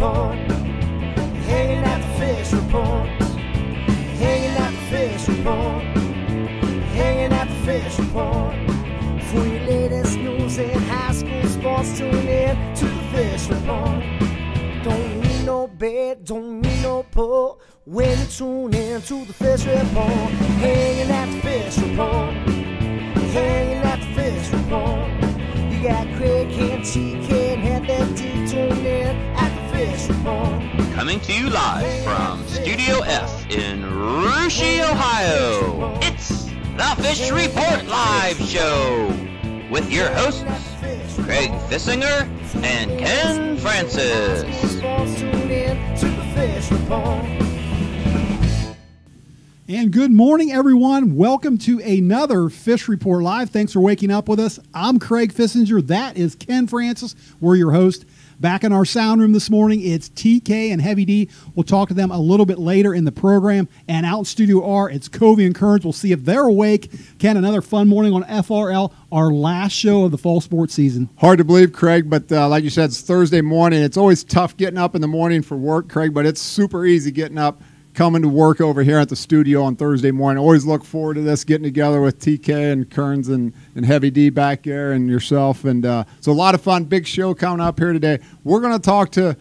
report. Hanging at the fish report. Hanging at the fish report. Hanging at the fish report. For your latest news in high school sports, tune in to the fish report. Don't need no bed, don't need no pull. When you tune in to the fish report. Hanging at the fish report. Hanging at the fish report. You got Craig and TK and FFD tuned in at the fish report. Coming to you live from Studio F in Russia, Ohio. It's the Fish Report Live Show with your hosts, Craig Fissinger and Ken Francis. And good morning, everyone. Welcome to another Fish Report Live. Thanks for waking up with us. I'm Craig Fissinger. That is Ken Francis. We're your host. Back in our sound room this morning, it's TK and Heavy D. We'll talk to them a little bit later in the program. And out in Studio R, it's Covey and Kearns. We'll see if they're awake. Ken, another fun morning on FRL, our last show of the fall sports season. Hard to believe, Craig, but like you said, it's Thursday morning. It's always tough getting up in the morning for work, Craig, but it's super easy getting up, coming to work over here at the studio on Thursday morning. Always look forward to this, getting together with TK and Kearns and Heavy D back there and yourself. And so a lot of fun. Big show coming up here today. We're going to talk to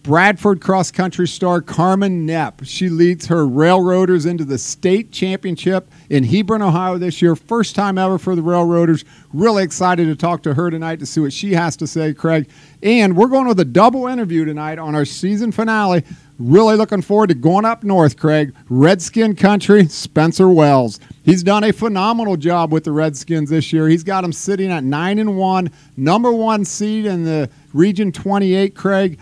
Bradford cross-country star Karmen Knepp. She leads her Railroaders into the state championship in Hebron, Ohio this year. First time ever for the Railroaders. Really excited to talk to her tonight to see what she has to say, Craig. And we're going with a double interview tonight on our season finale. Really looking forward to going up north, Craig. Redskin country, Spencer Wells. He's done a phenomenal job with the Redskins this year. He's got them sitting at 9-1, number one seed in the Region 28, Craig.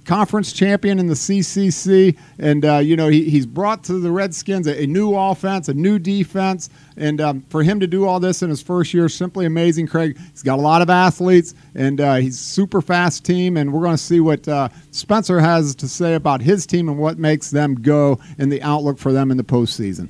Conference champion in the CCC, and he's brought to the Redskins a new offense, a new defense, and for him to do all this in his first year, simply amazing, Craig. He's got a lot of athletes, and he's a super fast team, and we're going to see what Spencer has to say about his team and what makes them go and the outlook for them in the postseason.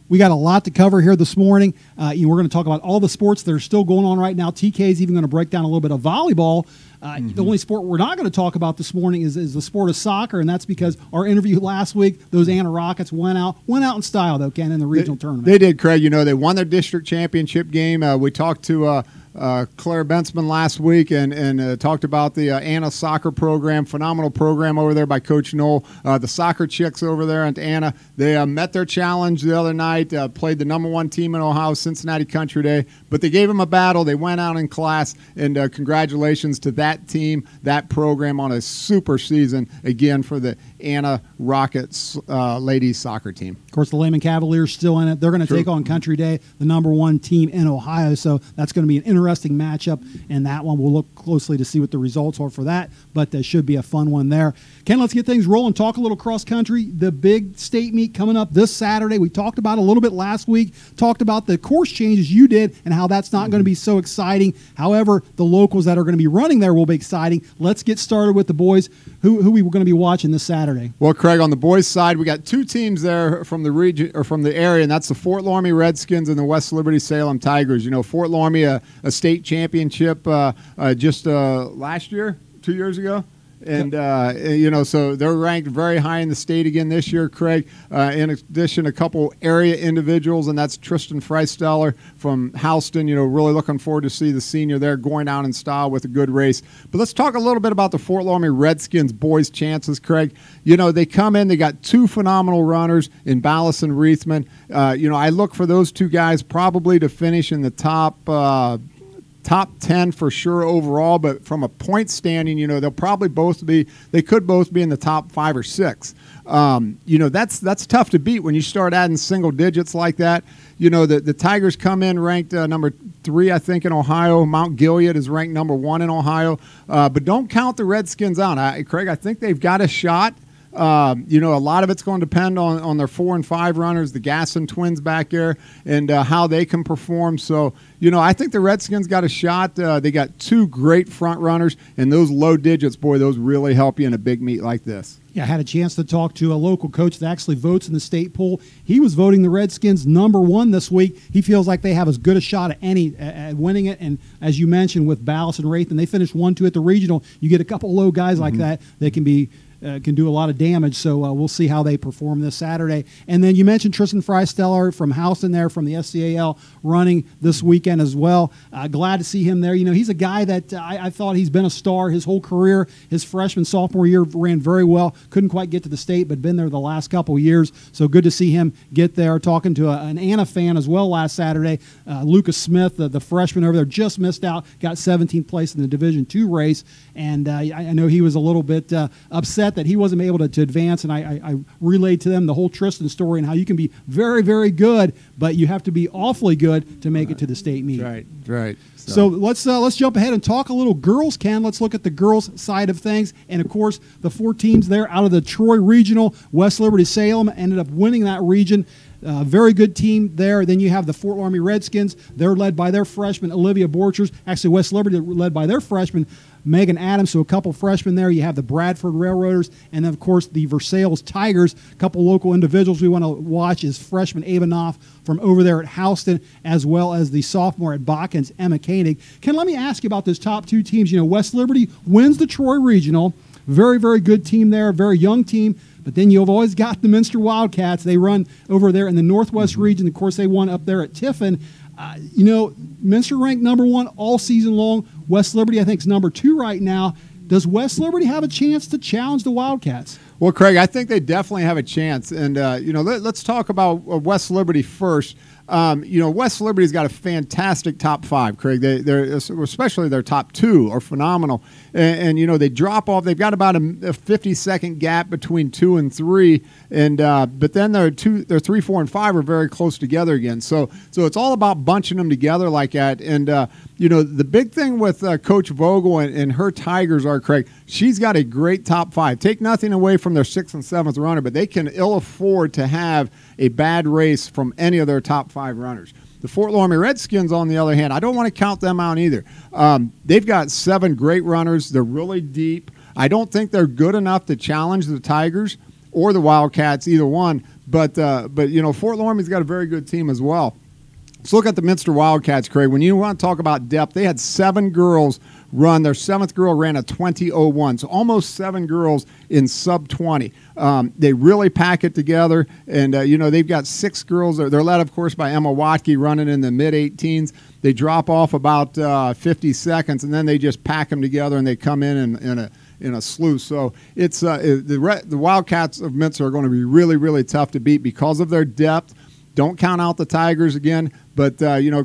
We got a lot to cover here this morning. We're going to talk about all the sports that are still going on right now. TK is even going to break down a little bit of volleyball. The only sport we're not going to talk about this morning is the sport of soccer, and that's because our interview last week, those Anna Rockets went out in style, though, Ken, in the regional tournament. They did, Craig. They won their district championship game. We talked to Claire Bentzman last week and talked about the Anna soccer program, phenomenal program over there by Coach Knoll. The soccer chicks over there at Anna, they met their challenge the other night, played the number one team in Ohio, Cincinnati Country Day, but they gave them a battle. They went out in class, and congratulations to that team, that program on a super season, again, for the Anna Rockets ladies soccer team. Of course, the Lehman Cavaliers still in it. They're going to take on Country Day, the number one team in Ohio, so that's going to be an interesting matchup in that one. We'll look closely to see what the results are for that, but there should be a fun one there. Ken, let's get things rolling. Talk a little cross-country. The big state meet coming up this Saturday. We talked about it a little bit last week, talked about the course changes you did and how that's not going to be so exciting. However, the locals that are going to be running there will be exciting. Let's get started with the boys. Who we were going to be watching this Saturday? Well, Craig, on the boys' side, we got two teams there from the region or from the area, and that's the Fort Loramie Redskins and the West Liberty Salem Tigers. Fort Loramie, a state championship just last year, 2 years ago. And, so they're ranked very high in the state again this year, Craig. In addition, a couple area individuals, and that's Tristan Freisteller from Houston. Really looking forward to see the senior there going out in style with a good race. But let's talk a little bit about the Fort Loramie Redskins boys' chances, Craig. They come in, they got two phenomenal runners in Ballas and Reithman. I look for those two guys probably to finish in the top 10 for sure overall, but from a point standing, they'll probably they could both be in the top 5 or 6. That's tough to beat when you start adding single digits like that. The Tigers come in ranked number 3, I think, in Ohio. Mount Gilead is ranked number 1 in Ohio. But don't count the Redskins out. Craig, I think they've got a shot. A lot of it's going to depend on their 4 and 5 runners, the Gasson twins back there, and how they can perform. So, I think the Redskins got a shot. They got two great front runners, and those low digits, boy, those really help you in a big meet like this. Yeah, I had a chance to talk to a local coach that actually votes in the state poll. He was voting the Redskins #1 this week. He feels like they have as good a shot at winning it. And as you mentioned, with Ballas and Wraith, and they finished 1-2 at the regional, you get a couple low guys like that can do a lot of damage. So we'll see how they perform this Saturday. And then you mentioned Tristan Freisteller from Houston there from the SCAL running this weekend as well. Glad to see him there. He's a guy that I thought he's been a star his whole career. His freshman, sophomore year ran very well. Couldn't quite get to the state, but been there the last couple of years. So good to see him get there. Talking to an Anna fan as well last Saturday. Lucas Smith, the freshman over there, just missed out. Got 17th place in the Division II race. And I know he was a little bit upset that he wasn't able to advance, and I relayed to them the whole Tristan story and how you can be very, very good, but you have to be awfully good to make it to the state meet. Right. So let's jump ahead and talk a little girls, Ken. Let's look at the girls' side of things, and of course the 4 teams there out of the Troy Regional. West Liberty Salem ended up winning that region. Very good team there. Then you have the Fort Loramie Redskins. They're led by their freshman Olivia Borchers. Actually, West Liberty led by their freshman Megan Adams, so a couple freshmen there. You have the Bradford Railroaders, and then, of course, the Versailles Tigers. A couple local individuals we want to watch is freshman Ava Knopf from over there at Houston, as well as the sophomore at Botkins, Emma Koenig. Ken, let me ask you about those top 2 teams. West Liberty wins the Troy Regional. Very, very good team there, very young team. But then you've always got the Minster Wildcats. They run over there in the Northwest region. Of course, they won up there at Tiffin. Minster ranked #1 all season long. West Liberty, I think, is #2 right now. Does West Liberty have a chance to challenge the Wildcats? Well, Craig, I think they definitely have a chance. And, let's talk about West Liberty first. West Liberty's got a fantastic top 5, Craig. They're especially their top 2 are phenomenal. And they drop off. They've got about a 50-second gap between 2 and 3. And but then their 3, 4, and 5 are very close together again. So it's all about bunching them together like that. And the big thing with Coach Vogel and her Tigers are, Craig, she's got a great top 5. Take nothing away from their 6th and 7th runner, but they can ill afford to have a bad race from any of their top 5 runners. The Fort Loramie Redskins, on the other hand, I don't want to count them out either. They've got 7 great runners. They're really deep. I don't think they're good enough to challenge the Tigers or the Wildcats, either one. But Fort Loramie's got a very good team as well. Let's look at the Minster Wildcats, Craig. When you want to talk about depth, they had 7 girls run. Their 7th girl ran a 20:01, so almost 7 girls in sub-20. They really pack it together, and they've got 6 girls. They're led, of course, by Emma Watke running in the mid-18s. They drop off about 50 seconds, and then they just pack them together, and they come in a slew. So it's the Wildcats of Minster are going to be really, really tough to beat because of their depth. Don't count out the Tigers again. But,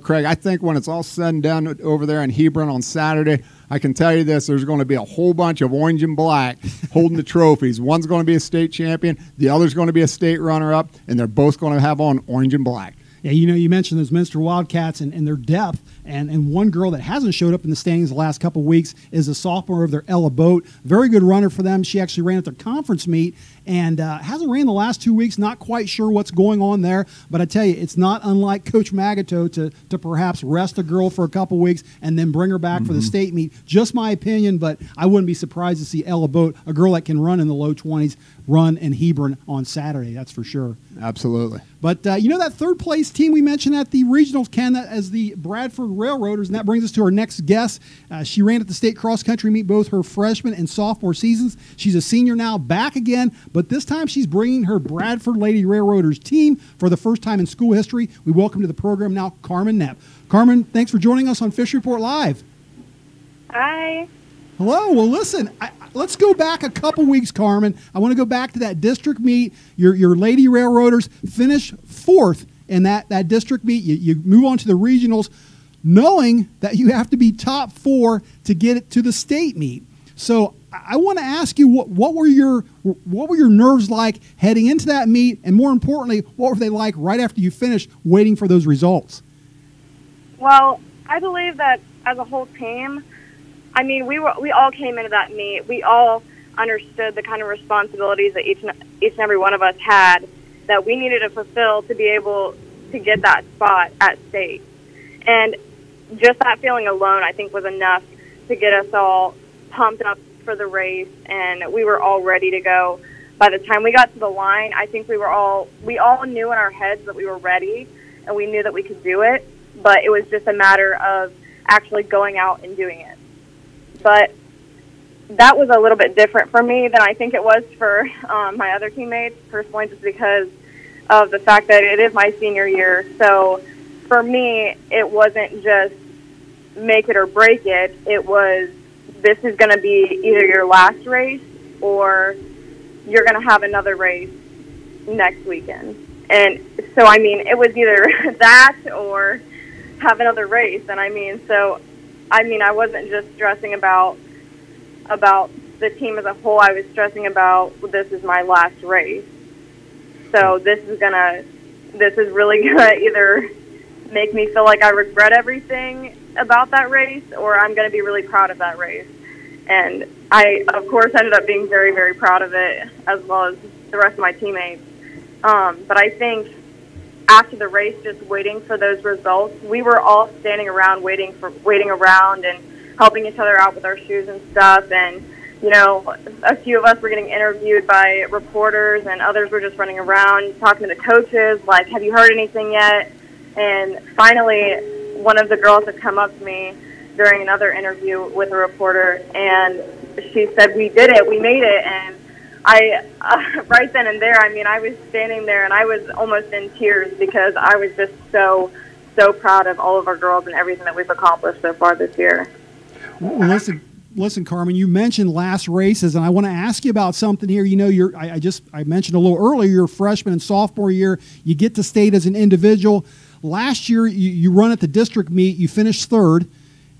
Craig, I think when it's all said and done over there in Hebron on Saturday, I can tell you this, there's going to be a whole bunch of orange and black holding the trophies. One's going to be a state champion. The other's going to be a state runner-up, and they're both going to have on orange and black. Yeah, you mentioned those Minster Wildcats and their depth, and one girl that hasn't showed up in the standings the last couple of weeks is a sophomore of their Ella Boat. Very good runner for them. She actually ran at their conference meet and hasn't ran the last 2 weeks. Not quite sure what's going on there, but I tell you, it's not unlike Coach Magato to perhaps rest a girl for a couple weeks and then bring her back for the state meet. Just my opinion, but I wouldn't be surprised to see Ella Boat, a girl that can run in the low 20s, run in Hebron on Saturday. That's for sure. Absolutely. But that 3rd place team we mentioned at the regionals, Ken, as the Bradford Railroaders, and that brings us to our next guest. She ran at the state cross country meet both her freshman and sophomore seasons. She's a senior now, back again, but this time she's bringing her Bradford Lady Railroaders team for the first time in school history. We welcome to the program now Karmen Knepp. Karmen, thanks for joining us on Fish Report Live. Hi. Hello. Well, listen, let's go back a couple weeks, Karmen. I want to go back to that district meet. Your Lady Railroaders finished 4th in that district meet. You move on to the regionals, knowing that you have to be top 4 to get it to the state meet. So I want to ask you, what were your nerves like heading into that meet, and more importantly, what were they like right after you finished, waiting for those results? Well, I believe that as a whole team, I mean, we all came into that meet. We all understood the kind of responsibilities that each and every one of us had that we needed to fulfill to be able to get that spot at state. And just that feeling alone, I think, was enough to get us all pumped up for the race, and we were all ready to go. By the time we got to the line, I think we all knew in our heads that we were ready, and we knew that we could do it, but it was just a matter of actually going out and doing it. But that was a little bit different for me than I think it was for my other teammates, personally, just because of the fact that it is my senior year. So for me, it wasn't just make it or break it. It was, this is going to be either your last race or you're going to have another race next weekend. And so, I mean, it was either that or have another race. And I mean, I wasn't just stressing about the team as a whole. I was stressing about, well, this is my last race. So this is really going to either make me feel like I regret everything about that race, or I'm going to be really proud of that race. And I, of course, ended up being very, very proud of it, as well as the rest of my teammates. But I think after the race, just waiting for those results, we were all standing around waiting around and helping each other out with our shoes and stuff. And, you know, a few of us were getting interviewed by reporters, and others were just running around talking to the coaches, like, have you heard anything yet? And finally, one of the girls had come up to me during another interview with a reporter, and she said, we did it, we made it. And I, right then and there, I mean, I was standing there and I was almost in tears because I was just so proud of all of our girls and everything that we've accomplished so far this year. Well, listen, Karmen, you mentioned last races, and I want to ask you about something here. You know, I mentioned a little earlier, you're a freshman and sophomore year. You get to state as an individual. Last year, you run at the district meet. You finished third,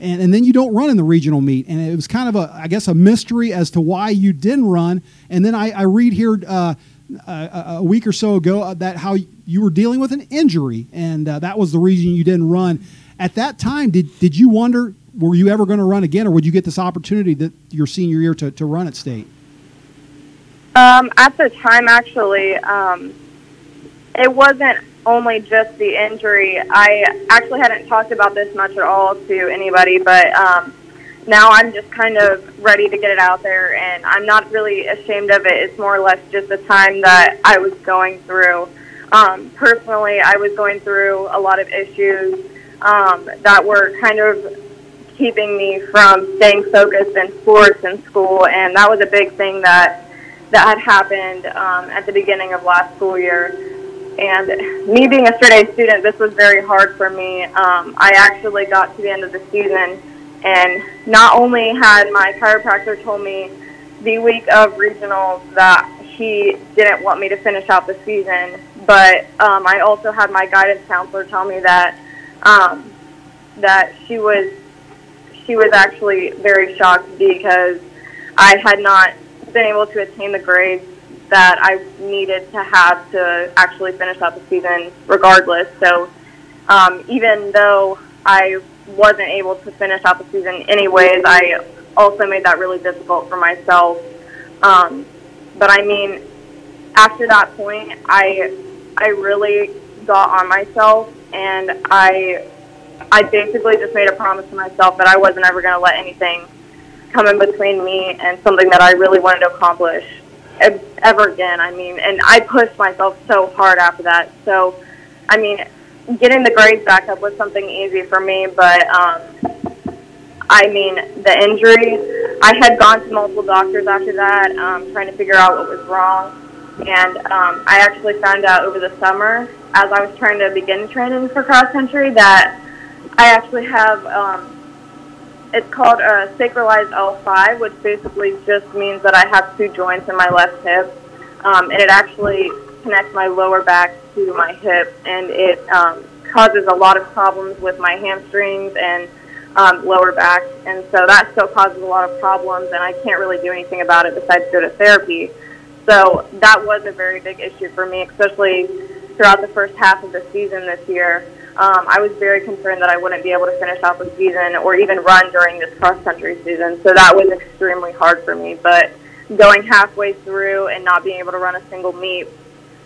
and then you don't run in the regional meet. And it was kind of a mystery as to why you didn't run. And then I read here a week or so ago that how you were dealing with an injury, and that was the reason you didn't run. At that time, did you wonder, were you ever going to run again, or would you get this opportunity that your senior year to run at state? At the time, actually, it wasn't only just the injury. I actually hadn't talked about this much at all to anybody, but now I'm just kind of ready to get it out there, and I'm not really ashamed of it. It's more or less just the time that I was going through. Personally, I was going through a lot of issues that were kind of keeping me from staying focused in sports and school, and that was a big thing that had happened at the beginning of last school year. And me being a straight-A student, this was very hard for me. I actually got to the end of the season, and not only had my chiropractor told me the week of regionals that he didn't want me to finish out the season, but I also had my guidance counselor tell me that that she was actually very shocked because I had not been able to attain the grades that I needed to have to actually finish out the season regardless. So even though I wasn't able to finish out the season anyways, I also made that really difficult for myself. But I mean, after that point, I really got on myself, and I basically just made a promise to myself that I wasn't ever going to let anything come in between me and something that I really wanted to accomplish ever again. I mean, and I pushed myself so hard after that. So, I mean, getting the grades back up was something easy for me, but I mean, the injury, I had gone to multiple doctors after that, trying to figure out what was wrong. And I actually found out over the summer, as I was trying to begin training for cross country, that I actually have, it's called a sacralized L5, which basically just means that I have two joints in my left hip. And it actually connects my lower back to my hip, and it causes a lot of problems with my hamstrings and lower back. And so that still causes a lot of problems, and I can't really do anything about it besides go to therapy. So that was a very big issue for me, especially throughout the first half of the season this year. I was very concerned that I wouldn't be able to finish out the season or even run during this cross-country season. So that was extremely hard for me. But going halfway through and not being able to run a single meet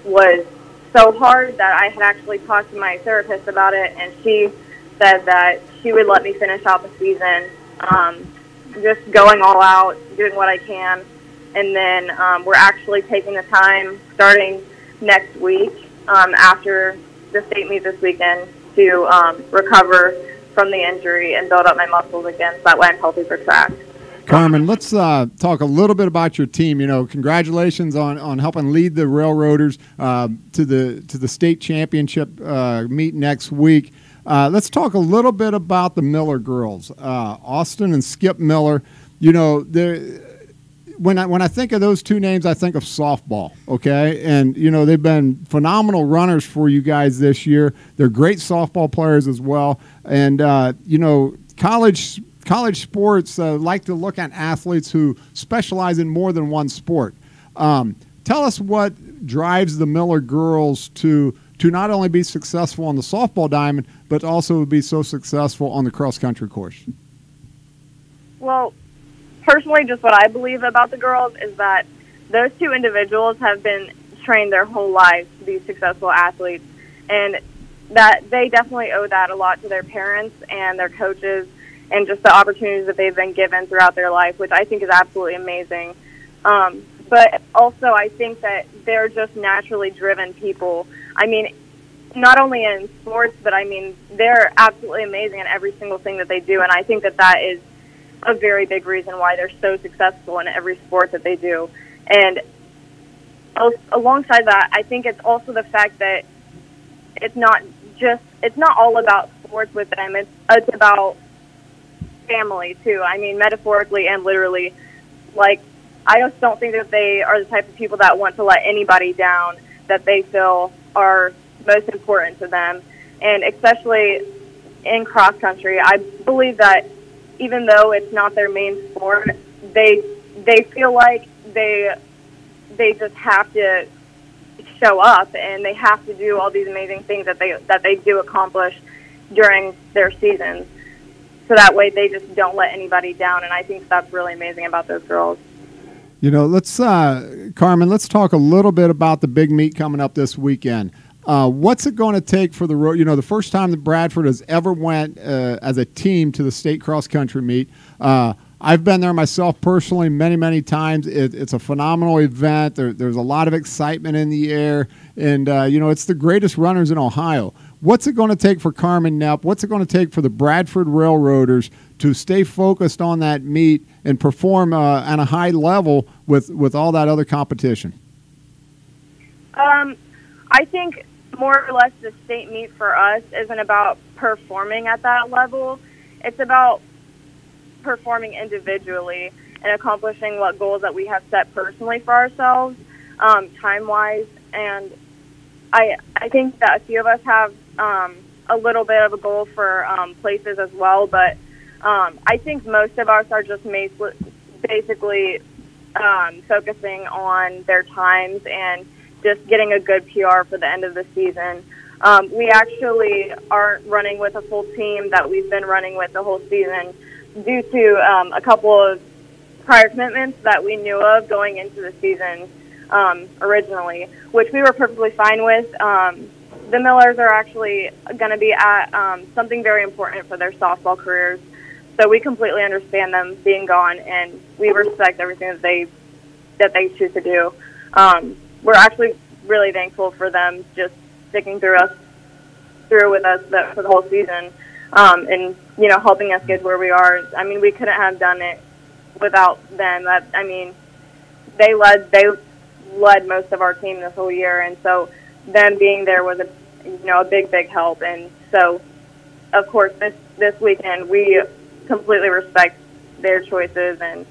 was so hard that I had actually talked to my therapist about it, and she said that she would let me finish out the season, just going all out, doing what I can. And then we're actually taking the time starting next week after the state meet this weekend to recover from the injury and build up my muscles again so that way I'm healthy for track. Karmen, let's talk a little bit about your team. Congratulations on helping lead the Railroaders to the state championship meet next week. Let's talk a little bit about the Miller girls, Austin and Skip Miller. When I think of those two names, I think of softball, okay? And, they've been phenomenal runners for you guys this year. They're great softball players as well. And, college sports like to look at athletes who specialize in more than one sport. Tell us what drives the Miller girls to not only be successful on the softball diamond, but also be so successful on the cross-country course. Well, personally, just what I believe about the girls is that those two individuals have been trained their whole lives to be successful athletes, and that they definitely owe that a lot to their parents and their coaches and just the opportunities that they've been given throughout their life, which I think is absolutely amazing. But also I think that they're just naturally driven people. I mean, not only in sports, but I mean, they're absolutely amazing in every single thing that they do, and I think that that is a very big reason why they're so successful in every sport that they do. And alongside that, I think it's also the fact that it's not all about sports with them. It's about family too. I mean, metaphorically and literally. Like, I just don't think that they are the type of people that want to let anybody down that they feel are most important to them. And especially in cross country, I believe that even though it's not their main sport, they feel like they just have to show up and they have to do all these amazing things that they do accomplish during their seasons. So that way they just don't let anybody down, and I think that's really amazing about those girls. Let's Karmen, let's talk a little bit about the big meet coming up this weekend. What's it going to take for the road? The first time that Bradford has ever went as a team to the state cross-country meet. I've been there myself personally many, many times. It's a phenomenal event. There's a lot of excitement in the air, and it's the greatest runners in Ohio. What's it going to take for Karmen Knepp? What's it going to take for the Bradford Railroaders to stay focused on that meet and perform at a high level with all that other competition? I think more or less the state meet for us isn't about performing at that level. It's about performing individually and accomplishing what goals that we have set personally for ourselves, time-wise. And I think that a few of us have a little bit of a goal for places as well, but I think most of us are just basically focusing on their times and just getting a good PR for the end of the season. We actually aren't running with a full team that we've been running with the whole season due to a couple of prior commitments that we knew of going into the season originally, which we were perfectly fine with. The Millers are actually going to be at something very important for their softball careers, so we completely understand them being gone, and we respect everything that they choose to do. We're actually really thankful for them just sticking through with us for the whole season, and helping us get where we are. I mean, we couldn't have done it without them. They led most of our team this whole year, and so them being there was a big help. And so, of course, this weekend we completely respect their choices and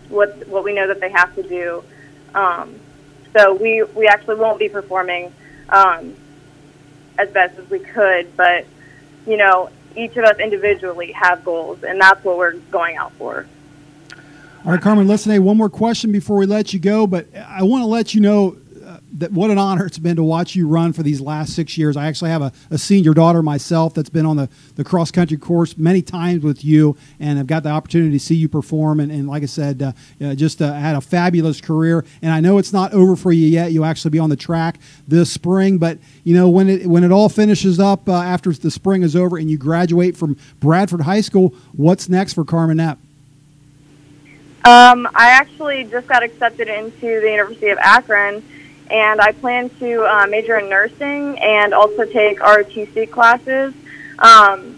what we know that they have to do. So we actually won't be performing as best as we could, but each of us individually have goals, and that's what we're going out for. All right, Karmen, listen, hey, one more question before we let you go, but I want to let you know, what an honor it's been to watch you run for these last 6 years. I actually have a senior daughter myself that's been on the cross-country course many times with you, and I've got the opportunity to see you perform. And like I said, just had a fabulous career. And I know it's not over for you yet. You'll actually be on the track this spring. But, when it all finishes up after the spring is over and you graduate from Bradford High School, what's next for Karmen Knepp? I actually just got accepted into the University of Akron, and I plan to major in nursing and also take ROTC classes, so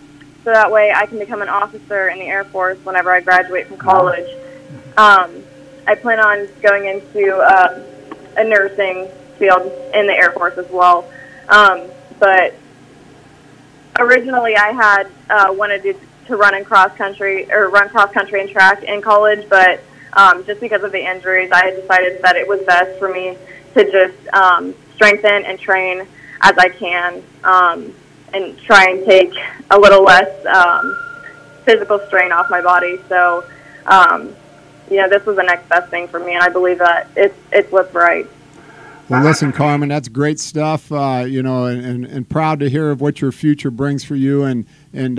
that way I can become an officer in the Air Force whenever I graduate from college. I plan on going into a nursing field in the Air Force as well. But originally I had wanted to run cross country and track in college, but just because of the injuries, I had decided that it was best for me to just strengthen and train as I can, and try and take a little less physical strain off my body. So, this was the next best thing for me, and I believe that it's what's right. Well, listen, Karmen, that's great stuff. And proud to hear of what your future brings for you, and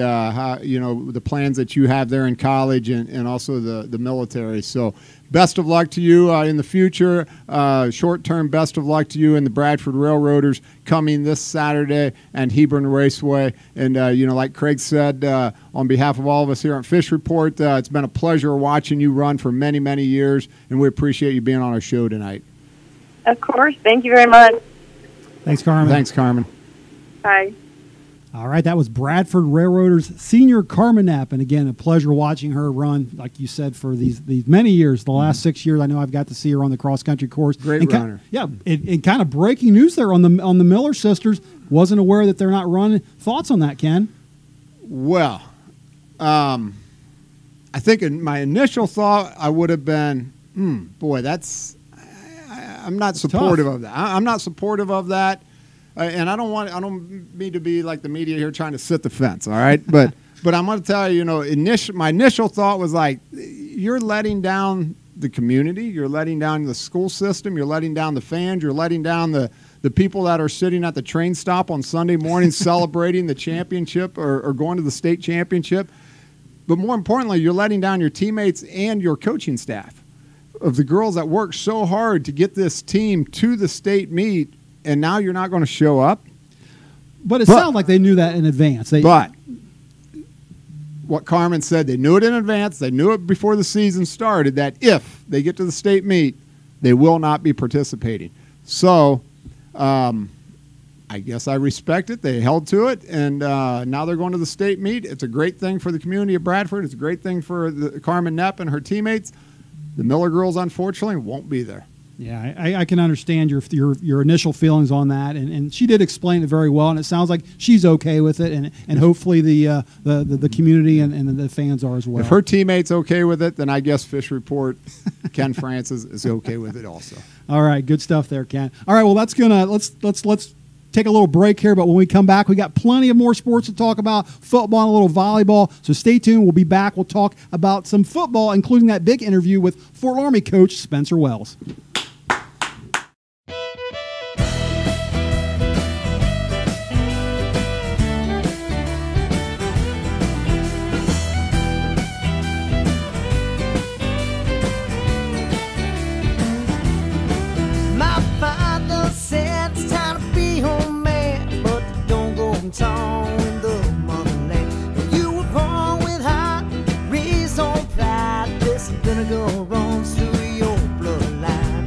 how the plans that you have there in college, and also the military. So, best of luck to you in the future. Short term, best of luck to you in the Bradford Railroaders coming this Saturday and Hebron Raceway. And like Craig said, on behalf of all of us here on Fish Report, it's been a pleasure watching you run for many, many years, and we appreciate you being on our show tonight. Of course. Thank you very much. Thanks, Karmen. Thanks, Karmen. Bye. All right, that was Bradford Railroaders senior Karmen Knepp, and again, a pleasure watching her run, like you said, for these many years. The last 6 years, I know I've got to see her on the cross country course. Great runner. And kind of breaking news there on the Miller sisters. Wasn't aware that they're not running. Thoughts on that, Ken? Well, I think my initial thought I would have been, boy, that's. I'm not supportive of that. I'm not supportive of that, and I don't mean to be like the media here trying to sit the fence. All right, but I'm going to tell you, my initial thought was like, you're letting down the community, you're letting down the school system, you're letting down the fans, you're letting down the people that are sitting at the train stop on Sunday morning celebrating the championship or going to the state championship. But more importantly, you're letting down your teammates and your coaching staff of the girls that worked so hard to get this team to the state meet, and now you're not going to show up. But it sounds like they knew that in advance. But what Karmen said, they knew it in advance. They knew it before the season started, that if they get to the state meet, they will not be participating. So I guess I respect it. They held to it, and now they're going to the state meet. It's a great thing for the community of Bradford. It's a great thing for Karmen Knepp and her teammates. The Miller girls, unfortunately, won't be there. Yeah, I can understand your initial feelings on that, and she did explain it very well, and it sounds like she's okay with it, and hopefully the community and the fans are as well. If her teammates okay with it, then I guess Fish Report, Ken Francis is okay with it also. All right, good stuff there, Ken. All right, well let's take a little break here, but when we come back, we got plenty of more sports to talk about, football and a little volleyball, so stay tuned. We'll be back. We'll talk about some football, including that big interview with Fort Loramie coach Spencer Wells. My father said it's time to be home, man, but don't go and tall in the motherland. You were born with heart, raised on pride. This vinegar runs through your bloodline.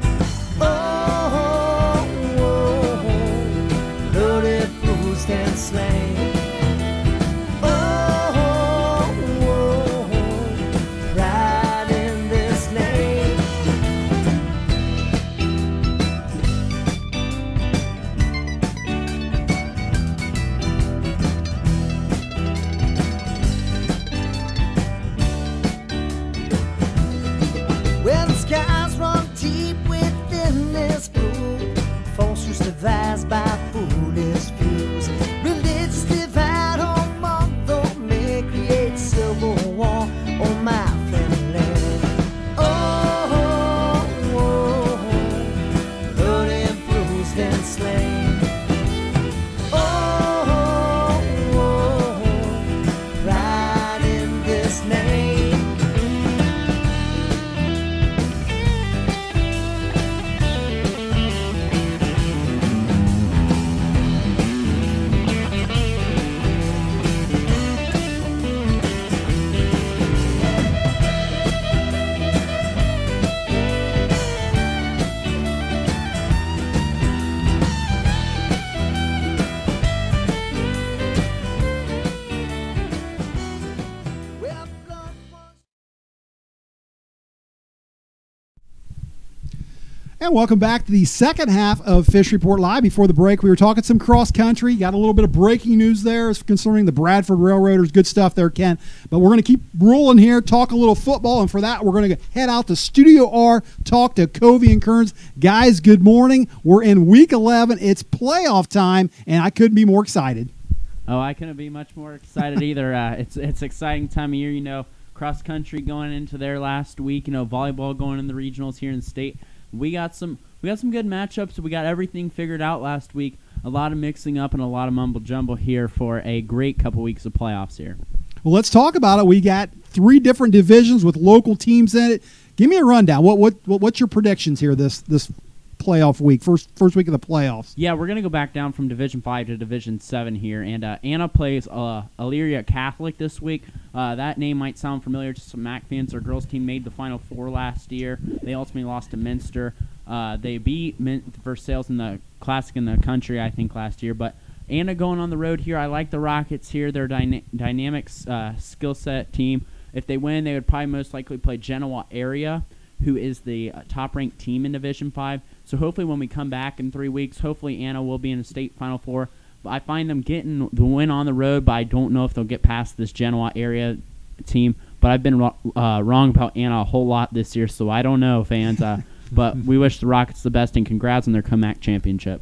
And welcome back to the second half of Fish Report Live. Before the break, we were talking some cross country. Got a little bit of breaking news there concerning the Bradford Railroaders. Good stuff there, Ken. But we're going to keep rolling here, talk a little football, and for that, we're going to head out to Studio R, talk to Covey and Kearns. Guys, good morning. We're in Week 11. It's playoff time, and I couldn't be more excited. Oh, I couldn't be much more excited either. It's exciting time of year, cross country going into their last week, volleyball going in the regionals here in the state. We got some good matchups. We got everything figured out last week. A lot of mixing up and a lot of mumble jumble here for a great couple weeks of playoffs here. Well, let's talk about it. We got 3 different divisions with local teams in it. Give me a rundown. What's your predictions here this playoff week, first week of the playoffs? Yeah, we're gonna go back down from Division 5 to Division 7 here, and Anna plays Elyria Catholic this week. That name might sound familiar to some MAC fans. Their girls team made the Final Four last year. They ultimately lost to Minster. They beat Versailles in the Classic in the country, I think, last year. But Anna going on the road here. I like the Rockets here. They're a dynamic skill set team. If they win, they would probably most likely play Genoa Area, who is the top-ranked team in Division 5. So hopefully when we come back in 3 weeks, hopefully Anna will be in a state Final Four. But I find them getting the win on the road, but I don't know if they'll get past this Genoa Area team. But I've been wrong about Anna a whole lot this year, so I don't know, fans. But we wish the Rockets the best, and congrats on their comeback championship.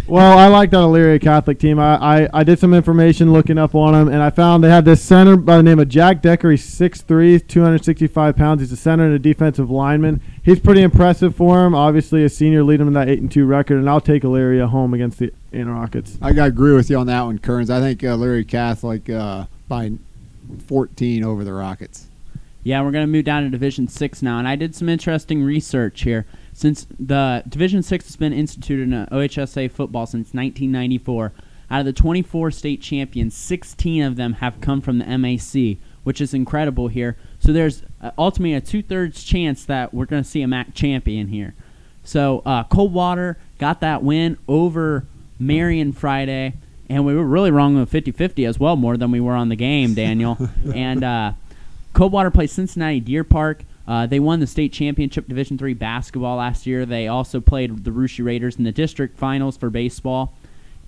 Well, I like that Elyria Catholic team. I did some information looking up on them, and I found they had this center by the name of Jack Decker. He's 6'3", 265 pounds. He's a center and a defensive lineman. He's pretty impressive for him. Obviously, a senior leading him in that 8-2 record, and I'll take Elyria home against the Anna Rockets. I got to agree with you on that one, Kearns. I think Elyria Catholic by 14 over the Rockets. Yeah, we're going to move down to Division 6 now, and I did some interesting research here. Since the Division 6 has been instituted in OHSA football since 1994, out of the 24 state champions, 16 of them have come from the MAC, which is incredible here. So there's ultimately a 2/3 chance that we're going to see a MAC champion here. So Coldwater got that win over Marion Friday, and we were really wrong with 50-50 as well, more than we were on the game, Daniel. And Coldwater plays Cincinnati Deer Park. They won the state championship Division III basketball last year. They also played the Russia Raiders in the district finals for baseball.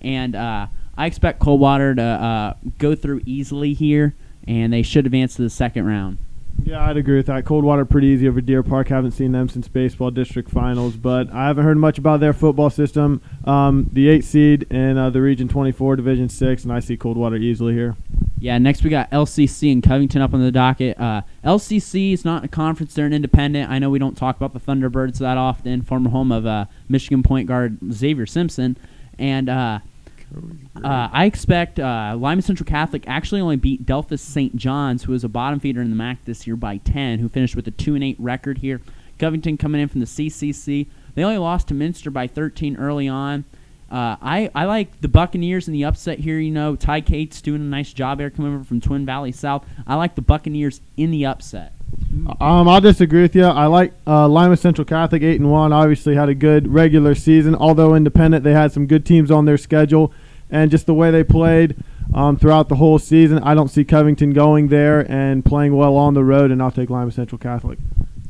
And I expect Coldwater to go through easily here, and they should advance to the second round. Yeah, I'd agree with that. Coldwater pretty easy over Deer Park. Haven't seen them since baseball district finals, but I haven't heard much about their football system. The 8 seed in the Region 24, Division 6, and I see Coldwater easily here. Yeah, next we got LCC and Covington up on the docket. LCC is not a conference. They're an independent. I know we don't talk about the Thunderbirds that often, former home of Michigan point guard Xavier Simpson. And I expect Lima Central Catholic actually only beat Delphus St. John's, who was a bottom feeder in the MAC this year, by 10, who finished with a 2-8 record here. Covington coming in from the CCC. They only lost to Minster by 13 early on. I like the Buccaneers in the upset here. Ty Cates doing a nice job here coming over from Twin Valley South. I like the Buccaneers in the upset. I'll disagree with you. I like Lima Central Catholic 8-1. Obviously had a good regular season. Although independent, they had some good teams on their schedule. And just the way they played throughout the whole season, I don't see Covington going there and playing well on the road, and I'll take Lima Central Catholic.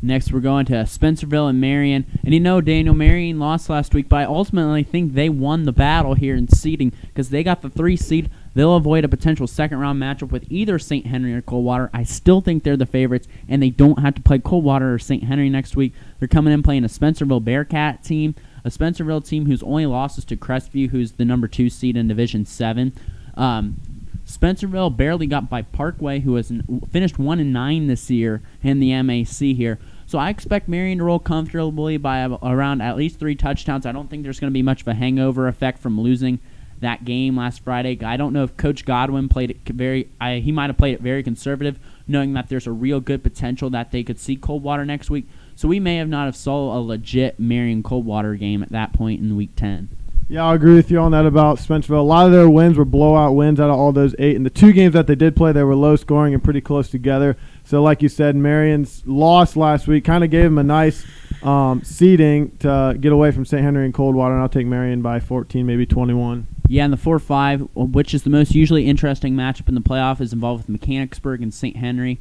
Next, we're going to Spencerville and Marion. And Daniel, Marion lost last week, but I ultimately think they won the battle here in seeding because they got the 3 seed. They'll avoid a potential second-round matchup with either St. Henry or Coldwater. I still think they're the favorites, and they don't have to play Coldwater or St. Henry next week. They're coming in playing a Spencerville Bearcat team, a Spencerville team whose only loss is to Crestview, who's the number 2 seed in Division 7. Spencerville barely got by Parkway, who has finished 1-9 this year in the MAC here. So I expect Marion to roll comfortably by around at least 3 touchdowns. I don't think there's going to be much of a hangover effect from losing that game last Friday. I don't know if Coach Godwin played it he might have played it very conservative, knowing that there's a real good potential that they could see Coldwater next week. So we may have not have saw a legit Marion-Coldwater game at that point in Week 10. Yeah, I'll agree with you on that about Spencerville. A lot of their wins were blowout wins out of all those 8. And the 2 games that they did play, they were low scoring and pretty close together. So like you said, Marion's loss last week kind of gave them a nice seeding to get away from St. Henry and Coldwater, and I'll take Marion by 14, maybe 21. Yeah, and the 4-5, which is the most usually interesting matchup in the playoff, is involved with Mechanicsburg and St. Henry.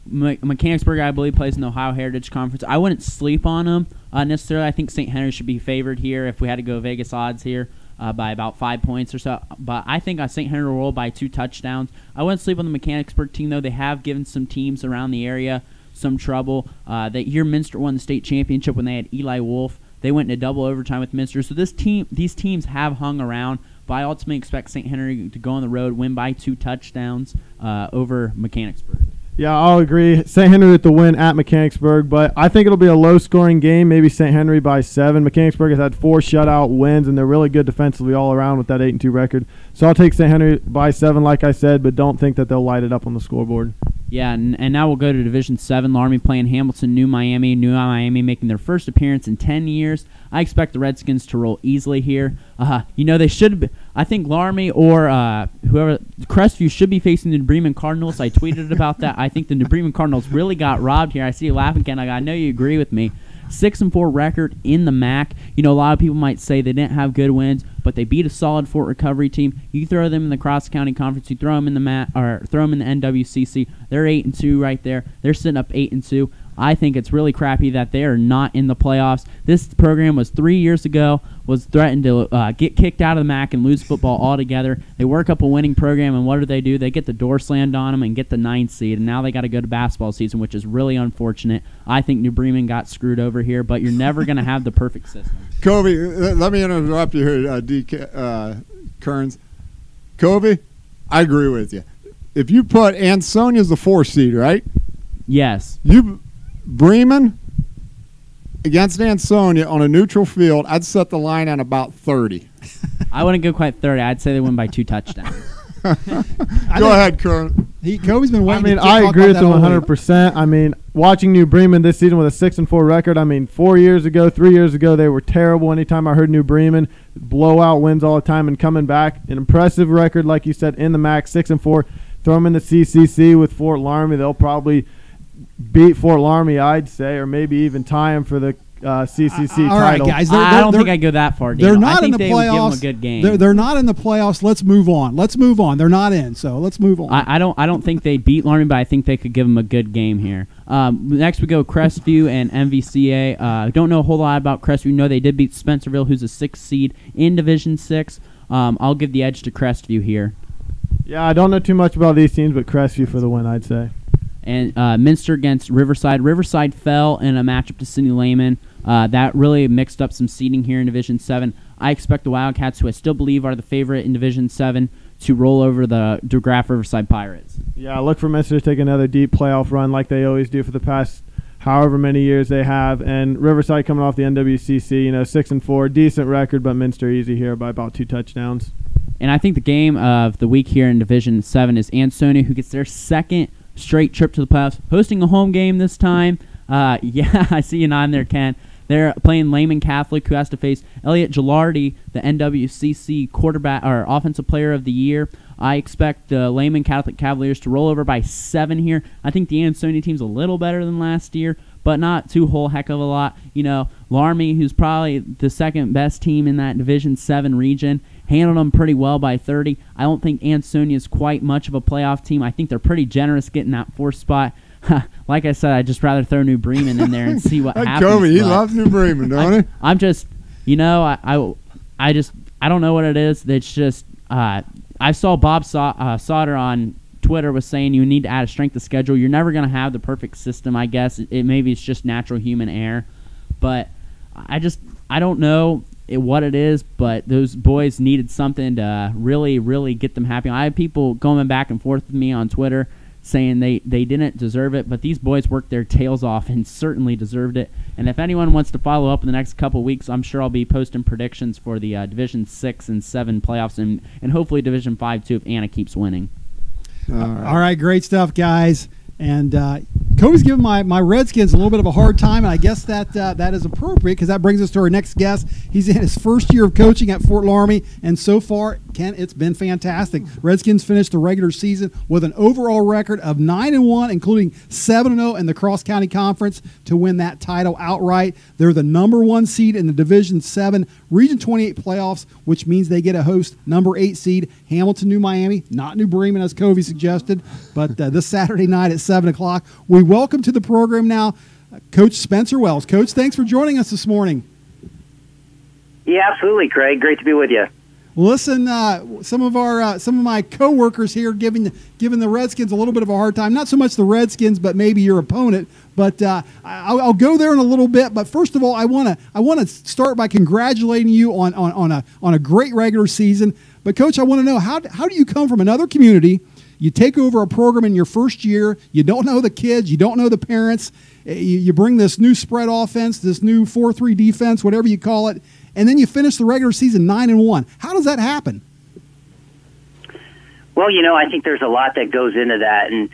Mechanicsburg, I believe, plays in the Ohio Heritage Conference. I wouldn't sleep on them necessarily. I think St. Henry should be favored here if we had to go Vegas odds here by about 5 points or so. But I think St. Henry will roll by 2 touchdowns. I wouldn't sleep on the Mechanicsburg team, though. They have given some teams around the area some trouble. That year Minster won the state championship when they had Eli Wolf. They went into double overtime with Minster. So these teams have hung around. But I ultimately expect St. Henry to go on the road, win by 2 touchdowns over Mechanicsburg. Yeah, I'll agree. St. Henry with the win at Mechanicsburg, but I think it'll be a low-scoring game, maybe St. Henry by 7. Mechanicsburg has had 4 shutout wins, and they're really good defensively all around with that 8-2 record. So I'll take St. Henry by 7, like I said, but don't think that they'll light it up on the scoreboard. Yeah, and now we'll go to Division 7. Loramie playing Hamilton, New Miami. New Miami making their first appearance in 10 years. I expect the Redskins to roll easily here. They should be. I think Loramie or whoever, Crestview should be facing the New Bremen Cardinals. I tweeted about that. I think the New Bremen Cardinals really got robbed here. I see you laughing, Ken. I know you agree with me. 6-4 record in the MAC. A lot of people might say they didn't have good wins, but they beat a solid Fort Recovery team. You throw them in the Cross County Conference, you throw them in the MAC or throw them in the NWCC. They're 8-2 right there. They're sitting up 8-2. I think it's really crappy that they are not in the playoffs. This program was 3 years ago, was threatened to get kicked out of the MAC and lose football altogether. They work up a winning program, and what do? They get the door slammed on them and get the 9th seed, and now they got to go to basketball season, which is really unfortunate. I think New Bremen got screwed over here, but you're never going to have the perfect system. Kobe, let me interrupt you here, Kearns. Kobe, I agree with you. If you put Ansonia's the 4th seed, right? Yes. Bremen against Ansonia on a neutral field, I'd set the line on about 30. I wouldn't go quite 30. I'd say they win by 2 touchdowns. Go ahead, Kern. Kobe's been waiting. I agree with him 100%. Watching New Bremen this season with a 6-4 record. 3 years ago, they were terrible. Anytime I heard New Bremen, blowout wins all the time, and coming back, an impressive record, like you said, in the MAC, 6-4. Throw them in the CCC with Fort Loramie. They'll probably beat Fort Loramie, I'd say, or maybe even tie them for the CCC title. All right, guys. I don't think I'd go that far. They're not in the playoffs. playoffs. Would give them a good game. They're not in the playoffs. Let's move on. They're not in, so let's move on. I don't think they beat Loramie, but I think they could give them a good game here. Next we go Crestview and MVCA. Don't know a whole lot about Crestview. No, they did beat Spencerville, who's a 6th seed in Division 6. I'll give the edge to Crestview here. Yeah, I don't know too much about these teams, but Crestview for the win, I'd say. And Minster against Riverside. Riverside fell in a matchup to Sidney Lehman. That really mixed up some seeding here in Division 7. I expect the Wildcats, who I still believe are the favorite in Division 7, to roll over the DeGraff Riverside Pirates. Yeah, look for Minster to take another deep playoff run like they always do for the past however many years they have. And Riverside coming off the NWCC, 6-4, decent record, but Minster easy here by about 2 touchdowns. And I think the game of the week here in Division 7 is Ansonia, who gets their 2nd straight trip to the playoffs, hosting a home game this time. I see you nodding there, Ken. They're playing Lehman Catholic, who has to face Elliot Gilardi, the NWCC quarterback or offensive player of the year. I expect the Lehman Catholic Cavaliers to roll over by 7 here. I think the Ansonia team's a little better than last year, but not too whole heck of a lot. Loramie, who's probably the 2nd best team in that Division 7 region, handled them pretty well by 30. I don't think Ansonia is quite much of a playoff team. I think they're pretty generous getting that 4th spot. Like I said, I'd just rather throw New Bremen in there and see what happens. Kobe, he loves New Bremen, don't he? I'm just, I don't know what it is. It's just, I saw Bob Sauter on Twitter was saying you need to add a strength of schedule. You're never going to have the perfect system, I guess. Maybe it's just natural human error. But I don't know what it is, but those boys needed something to really, really get them happy. I have people going back and forth with me on Twitter saying they didn't deserve it, but these boys worked their tails off and certainly deserved it. And if anyone wants to follow up in the next couple weeks, I'm sure I'll be posting predictions for the Division 6 and 7 playoffs and hopefully Division 5 too if Anna keeps winning. All right, great stuff, guys. And Kobe's giving my Redskins a little bit of a hard time, and I guess that is appropriate because that brings us to our next guest. He's in his 1st year of coaching at Fort Loramie, and so far, Ken, it's been fantastic. Redskins finished the regular season with an overall record of 9-1, including 7-0 in the Cross County Conference to win that title outright. They're the number 1 seed in the Division 7 Region 28 playoffs, which means they get to host number 8 seed Hamilton, New Miami, not New Bremen as Kobe suggested, but this Saturday night at 7 o'clock. We welcome to the program now, Coach Spencer Wells. Coach, thanks for joining us this morning. Yeah, absolutely, Craig. Great to be with you. Listen, some of my coworkers here giving the Redskins a little bit of a hard time. Not so much the Redskins, but maybe your opponent. But I'll go there in a little bit. But first of all, I want to start by congratulating you on a great regular season. But Coach, I want to know how do you come from another community? You take over a program in your first year. You don't know the kids. You don't know the parents. You bring this new spread offense, this new 4-3 defense, whatever you call it. And then you finish the regular season 9-1. How does that happen? Well, I think there's a lot that goes into that. And,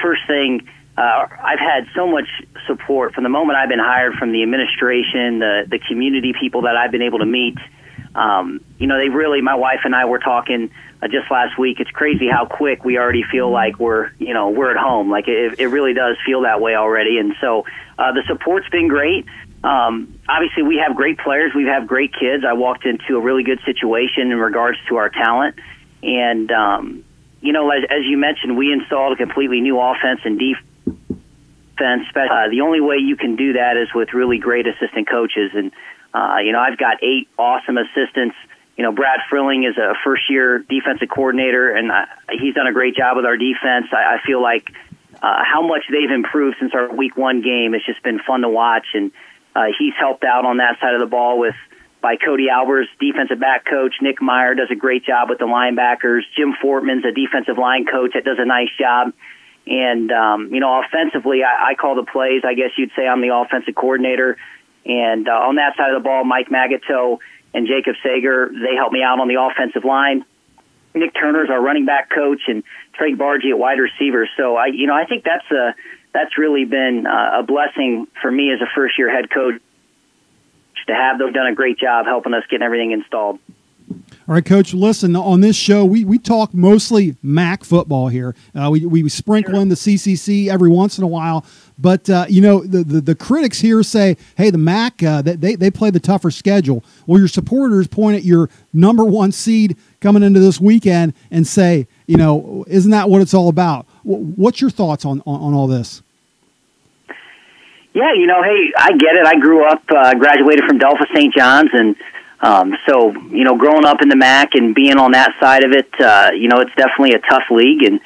first thing, I've had so much support from the moment I've been hired from the administration, the community people that I've been able to meet. They really, my wife and I were talking just last week. It's crazy how quick we already feel like we're at home. Like it really does feel that way already. And so the support's been great. Obviously, we have great players. We have great kids. I walked into a really good situation in regards to our talent. And, as you mentioned, we installed a completely new offense and defense. The only way you can do that is with really great assistant coaches. And, I've got 8 awesome assistants. Brad Frilling is a first-year defensive coordinator, and he's done a great job with our defense. I feel like how much they've improved since our Week 1 game. It's just been fun to watch, and he's helped out on that side of the ball by Cody Albers, defensive back coach. Nick Meyer does a great job with the linebackers. Jim Fortman's a defensive line coach that does a nice job. And, offensively, I call the plays. I guess you'd say I'm the offensive coordinator. And on that side of the ball, Mike Magato and Jacob Sager, they help me out on the offensive line. Nick Turner's our running back coach, and Trey Bargy at wide receiver. So, I think that's really been a blessing for me as a first-year head coach to have. They've done a great job helping us get everything installed. All right, Coach, listen, on this show, we talk mostly MAC football here. We sprinkle in the CCC every once in a while. But, the critics here say, hey, the MAC, they play the tougher schedule. Well, your supporters point at your number 1 seed coming into this weekend and say, isn't that what it's all about? What's your thoughts on all this? Yeah, hey, I get it. I grew up, graduated from Delphos St. John's, and so, growing up in the MAC and being on that side of it, it's definitely a tough league, and,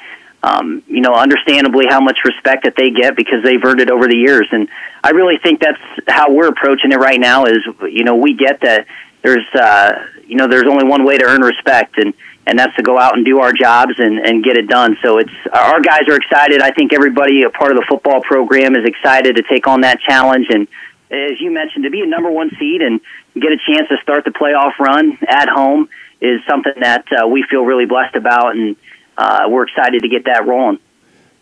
understandably how much respect that they get because they've earned it over the years. And I really think that's how we're approaching it right now is, we get that there's only one way to earn respect, and that's to go out and do our jobs and get it done. So our guys are excited. I think everybody, a part of the football program, is excited to take on that challenge. And as you mentioned, to be a number 1 seed and get a chance to start the playoff run at home is something that we feel really blessed about, and we're excited to get that rolling.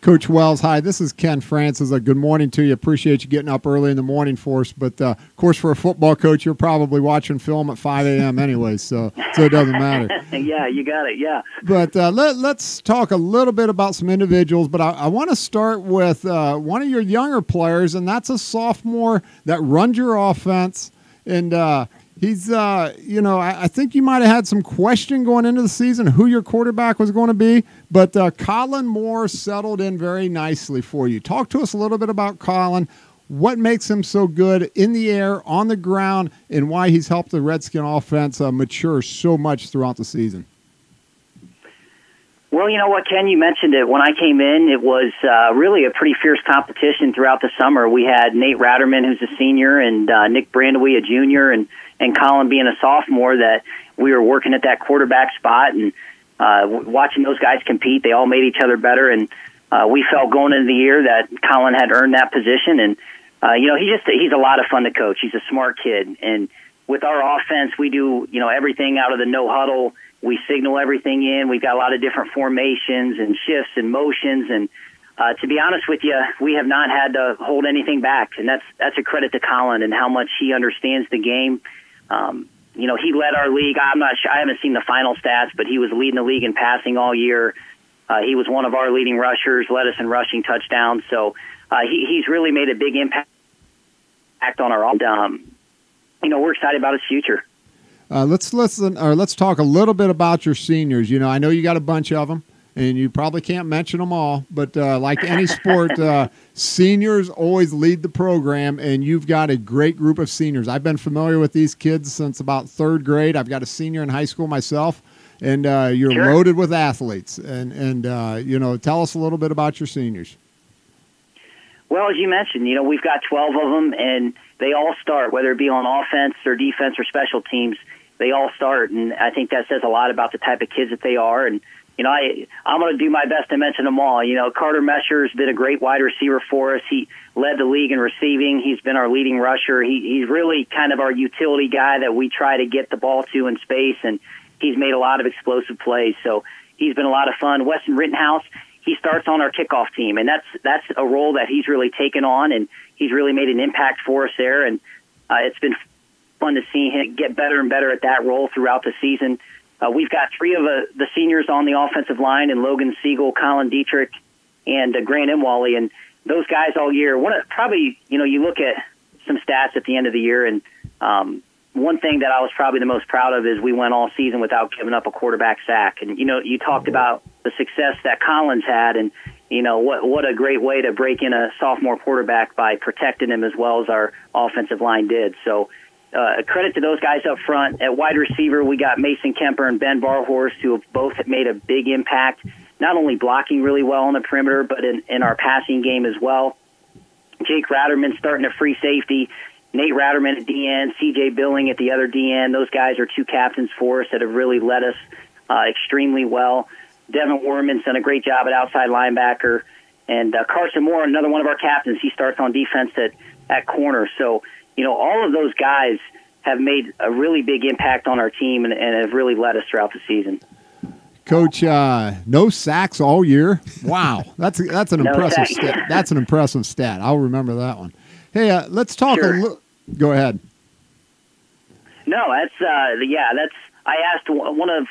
Coach Wells, hi. This is Ken Francis. Good morning to you. Appreciate you getting up early in the morning for us. But, of course, for a football coach, you're probably watching film at 5 a.m. anyway, so it doesn't matter. Yeah, you got it, yeah. But let's talk a little bit about some individuals. But I want to start with one of your younger players, and that's a sophomore that runs your offense. And he's, I think you might have had some question going into the season who your quarterback was going to be, but Colin Moore settled in very nicely for you. Talk to us a little bit about Colin, what makes him so good in the air, on the ground, and why he's helped the Redskin offense mature so much throughout the season. Well, you know what, Ken, you mentioned it. When I came in, it was really a pretty fierce competition throughout the summer. We had Nate Ratterman, who's a senior, and Nick Brandewee, a junior, and Colin being a sophomore, that we were working at that quarterback spot and watching those guys compete. They all made each other better, and we felt going into the year that Colin had earned that position. And, he's a lot of fun to coach. He's a smart kid. And with our offense, we do, everything out of the no huddle. We signal everything in. We've got a lot of different formations and shifts and motions. And to be honest with you, we have not had to hold anything back. And that's a credit to Colin and how much he understands the game. He led our league. I'm not sure. I haven't seen the final stats, but he was leading the league in passing all year. He was one of our leading rushers, led us in rushing touchdowns. So he's really made a big impact on our offense. We're excited about his future. Let's talk a little bit about your seniors. I know you got a bunch of them, and you probably can't mention them all, but like any sport, seniors always lead the program, and you've got a great group of seniors. I've been familiar with these kids since about 3rd grade. I've got a senior in high school myself, and you're loaded with athletes. And tell us a little bit about your seniors. Well, as you mentioned, we've got 12 of them, and they all start, whether it be on offense or defense or special teams. They all start, and I think that says a lot about the type of kids that they are. And I'm going to do my best to mention them all. Carter Mesher has been a great wide receiver for us. He led the league in receiving. He's been our leading rusher. He's really kind of our utility guy that we try to get the ball to in space, and he's made a lot of explosive plays. So he's been a lot of fun. Weston Rittenhouse, he starts on our kickoff team, and that's a role that he's really taken on, and he's really made an impact for us there. And it's been fun to see him get better and better at that role throughout the season. We've got 3 of the seniors on the offensive line, and Logan Siegel, Colin Dietrich, and Grant Imwally. And those guys all year, you look at some stats at the end of the year, and one thing that I was probably the most proud of is we went all season without giving up a quarterback sack. And, you talked about the success that Collins had, and, what a great way to break in a sophomore quarterback by protecting him as well as our offensive line did. So, credit to those guys up front. At wide receiver, we got Mason Kemper and Ben Barhorst, who have both made a big impact, not only blocking really well on the perimeter, but in our passing game as well. Jake Ratterman starting at free safety, Nate Ratterman at DN, CJ Billing at the other DN. Those guys are 2 captains for us that have really led us extremely well. Devin Warman's done a great job at outside linebacker. And Carson Moore, another one of our captains, he starts on defense at corner. So, all of those guys have made a really big impact on our team and have really led us throughout the season. Coach, no sacks all year. Wow, that's an impressive stat. That's an impressive stat. I'll remember that one. Hey, let's talk a little. Go ahead. No, that's I asked one of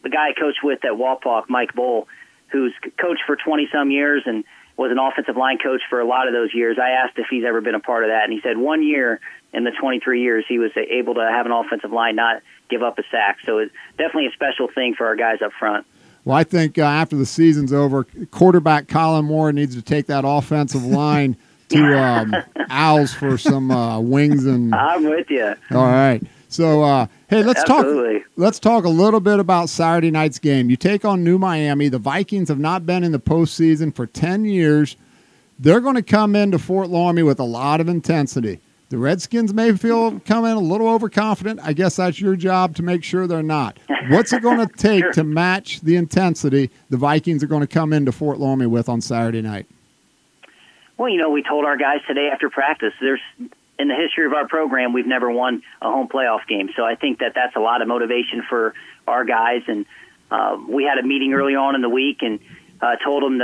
the guy I coached with at Walpock, Mike Bull, who's coached for 20-some years and was an offensive line coach for a lot of those years. I asked if he's ever been a part of that, and he said 1 year in the 23 years he was able to have an offensive line not give up a sack. So it's definitely a special thing for our guys up front. Well, I think after the season's over, quarterback Colin Moore needs to take that offensive line to Owls for some wings. And I'm with you. All right. So, hey, let's talk a little bit about Saturday night's game. You take on New Miami. The Vikings have not been in the postseason for 10 years. They're going to come into Fort Loramie with a lot of intensity. The Redskins may come in a little overconfident. I guess that's your job to make sure they're not. What's it going to take to match the intensity the Vikings are going to come into Fort Loramie with on Saturday night? Well, we told our guys today after practice, in the history of our program, we've never won a home playoff game. So I think that's a lot of motivation for our guys. And we had a meeting early on in the week and told them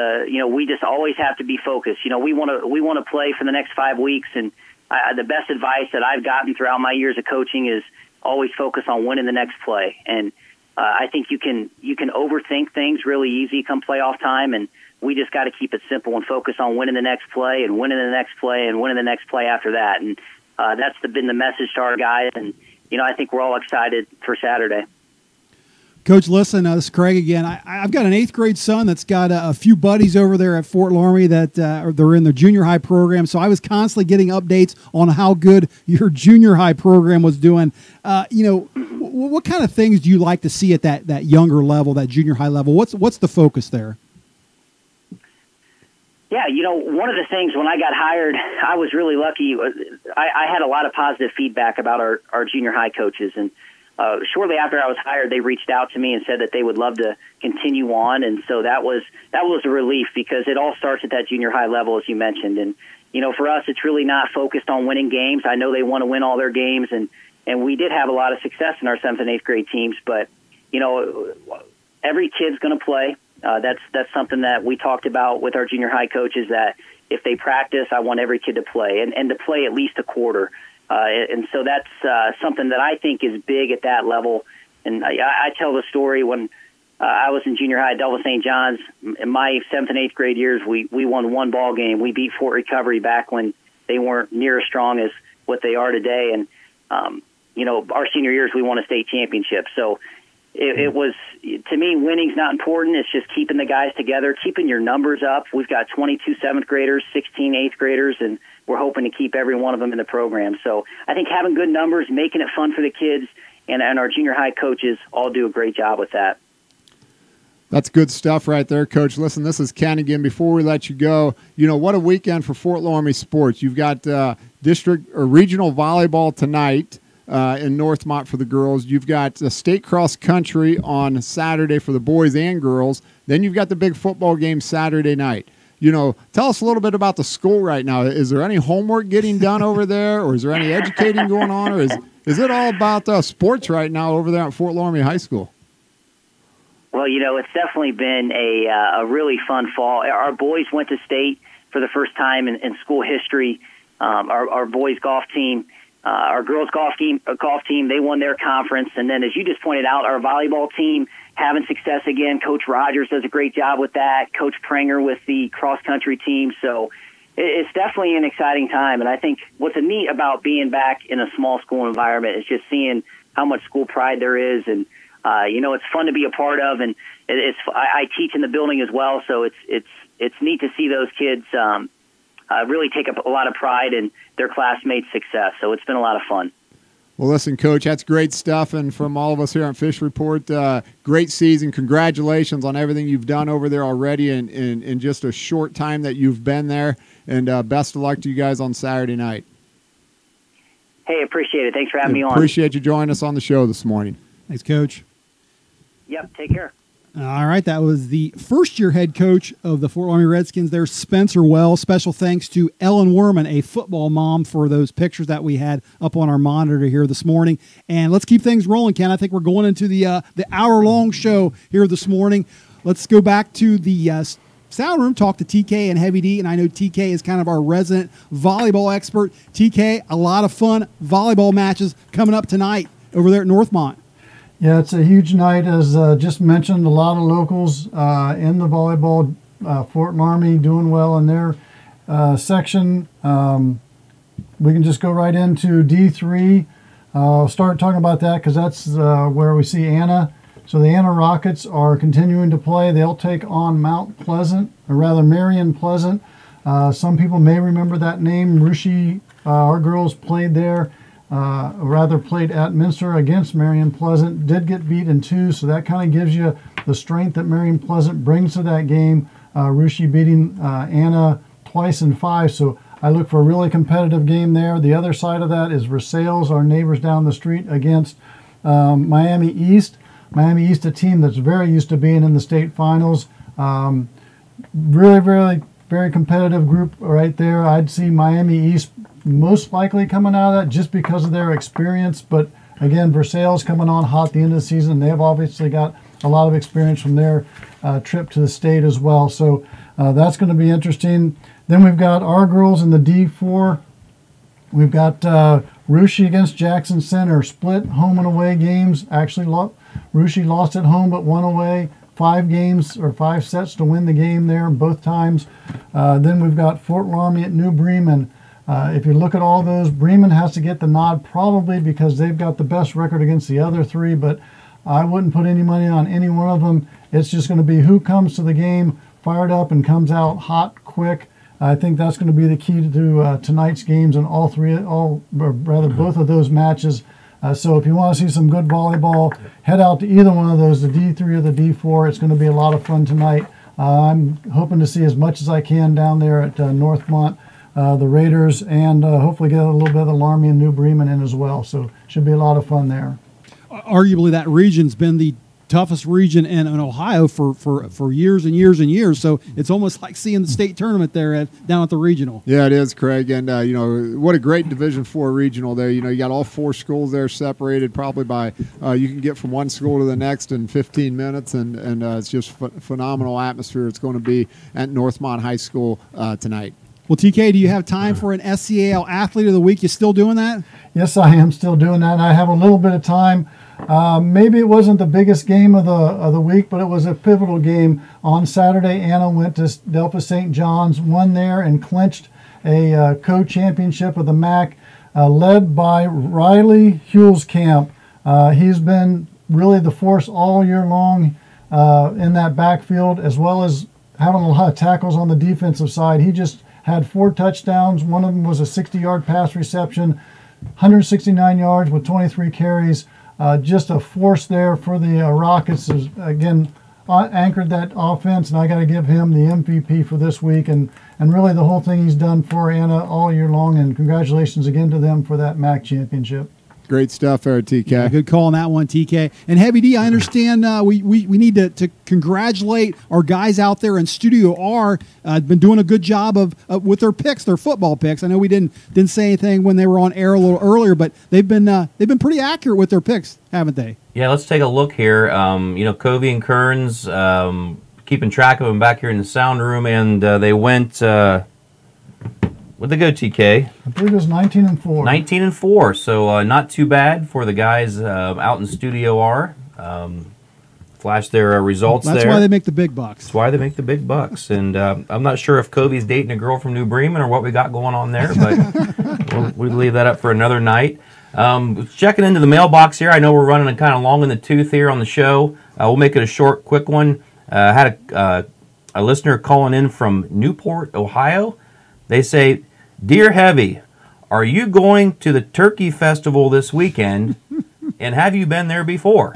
we just always have to be focused. We want to play for the next 5 weeks. And the best advice that I've gotten throughout my years of coaching is always focus on winning the next play. And I think you can overthink things really easy come playoff time, and we just got to keep it simple and focus on winning the next play and winning the next play and winning the next play after that. And that's been the message to our guys. And, I think we're all excited for Saturday. Coach, listen, this is Craig again. I've got an 8th grade son that's got a few buddies over there at Fort Loramie that they're in the junior high program. So I was constantly getting updates on how good your junior high program was doing. What kind of things do you like to see at that younger level, that junior high level? What's the focus there? Yeah, one of the things when I got hired, I was really lucky. I had a lot of positive feedback about our junior high coaches. And shortly after I was hired, they reached out to me and said that they would love to continue on. And so that was a relief because it all starts at that junior high level, as you mentioned. And, for us, it's really not focused on winning games. I know they want to win all their games. And we did have a lot of success in our 7th and 8th grade teams. But, every kid's going to play. That's something that we talked about with our junior high coaches, that if they practice, I want every kid to play and to play at least a quarter. And so that's something that I think is big at that level. And I tell the story when I was in junior high at Delva St. John's. In my 7th and 8th grade years, we won one ball game. We beat Fort Recovery back when they weren't near as strong as what they are today. And, our senior years, we won a state championship. So it was, to me, winning's not important. It's just keeping the guys together, keeping your numbers up. We've got 22 seventh graders, 16 eighth graders, and we're hoping to keep every one of them in the program. So I think having good numbers, making it fun for the kids, and our junior high coaches all do a great job with that. That's good stuff right there, Coach. Listen, this is Ken again. Before we let you go, what a weekend for Fort Loramie sports. You've got district or regional volleyball tonight in Northmont for the girls. You've got state cross country on Saturday for the boys and girls. Then you've got the big football game Saturday night. Tell us a little bit about the school right now. Is there any homework getting done over there, or is there any educating going on, or is it all about sports right now over there at Fort Loramie High School? Well, it's definitely been a really fun fall. Our boys went to state for the first time in school history. Our boys golf team, our girls golf team, they won their conference. And then, as you just pointed out, our volleyball team having success again. Coach Rogers does a great job with that. Coach Pranger with the cross-country team. So it's definitely an exciting time. And I think what's neat about being back in a small school environment is just seeing how much school pride there is. And it's fun to be a part of, and I teach in the building as well, so it's neat to see those kids really take up a lot of pride in their classmates' success. So it's been a lot of fun. Well, listen, Coach, that's great stuff, and from all of us here on Fish Report, great season. Congratulations on everything you've done over there already in just a short time that you've been there, and best of luck to you guys on Saturday night. Hey, appreciate it. Thanks for having me on. Appreciate you joining us on the show this morning. Thanks, Coach. Yep, take care. All right, that was the first-year head coach of the Fort Loramie Redskins there, Spencer Wells. Special thanks to Ellen Werman, a football mom, for those pictures that we had up on our monitor here this morning. And let's keep things rolling, Ken. I think we're going into the hour-long show here this morning. Let's go back to the sound room, talk to TK and Heavy D, and I know TK is kind of our resident volleyball expert. TK, a lot of fun volleyball matches coming up tonight over there at Northmont. Yeah, it's a huge night, as just mentioned. A lot of locals in the volleyball. Fort Loramie doing well in their section. We can just go right into D3. I'll start talking about that because that's where we see Anna. So the Anna Rockets are continuing to play. They'll take on Mount Pleasant, or rather Marion Pleasant. Some people may remember that name. Rushi, our girls played there. Played at Minster against Marion Pleasant, did get beat in 2, so that kind of gives you the strength that Marion Pleasant brings to that game. Rushi beating Anna twice in 5, so I look for a really competitive game there. The other side of that is Versailles, our neighbors down the street, against Miami East. Miami East, a team that's very used to being in the state finals. Really, really, very competitive group right there. I'd see Miami East most likely coming out of that just because of their experience. But again, Versailles coming on hot at the end of the season. They've obviously got a lot of experience from their trip to the state as well. So that's going to be interesting. Then we've got our girls in the D4. We've got Rushi against Jackson Center. Split home and away games. Actually, Rushi lost at home but won away. 5 games or 5 sets to win the game there both times. Then we've got Fort Loramie at New Bremen. If you look at all those, Bremen has to get the nod probably because they've got the best record against the other 3, but I wouldn't put any money on any one of them. It's just going to be who comes to the game fired up and comes out hot, quick. I think that's going to be the key to tonight's games and both of those matches. So if you want to see some good volleyball, head out to either one of those, the D3 or the D4. It's going to be a lot of fun tonight. I'm hoping to see as much as I can down there at Northmont. The Raiders, and hopefully get a little bit of the Loramie and New Bremen in as well. So should be a lot of fun there. Arguably, that region's been the toughest region in Ohio for years and years and years. So it's almost like seeing the state tournament there down at the regional. Yeah, it is, Craig. And, what a great Division IV regional there. You got all 4 schools there separated probably by you can get from one school to the next in 15 minutes. And it's just phenomenal atmosphere it's going to be at Northmont High School tonight. Well, TK, do you have time for an SCAL Athlete of the Week? You still doing that? Yes, I am still doing that. I have a little bit of time. Maybe it wasn't the biggest game of the week, but it was a pivotal game. On Saturday, Anna went to Delphos St. John's, won there, and clinched a co-championship of the MAC, led by Riley Hulskamp. He's been really the force all year long in that backfield, as well as having a lot of tackles on the defensive side. He just had 4 touchdowns. One of them was a 60-yard pass reception, 169 yards with 23 carries. Just a force there for the Rockets. Again, anchored that offense, and I got to give him the MVP for this week, and really the whole thing he's done for Anna all year long, and congratulations again to them for that MAC championship. Great stuff there, TK. Yeah, good call on that one, TK. And Heavy D, I understand we need to congratulate our guys out there in Studio R. Been doing a good job of with their picks, their football picks. I know we didn't say anything when they were on air a little earlier, but they've been pretty accurate with their picks, haven't they? Yeah, let's take a look here. Covey and Kearns, keeping track of them back here in the sound room, and they went. What'd they go, TK? I believe it was 19-4. 19-4, so not too bad for the guys out in Studio R. Flash their results there. That's why they make the big bucks. That's why they make the big bucks. And I'm not sure if Covey's dating a girl from New Bremen or what we got going on there, but we'll leave that up for another night. Checking into the mailbox here. I know we're running kind of long in the tooth here on the show. We'll make it a short, quick one. Had a listener calling in from Newport, Ohio. They say, "Dear Heavy, are you going to the Turkey Festival this weekend, and have you been there before?"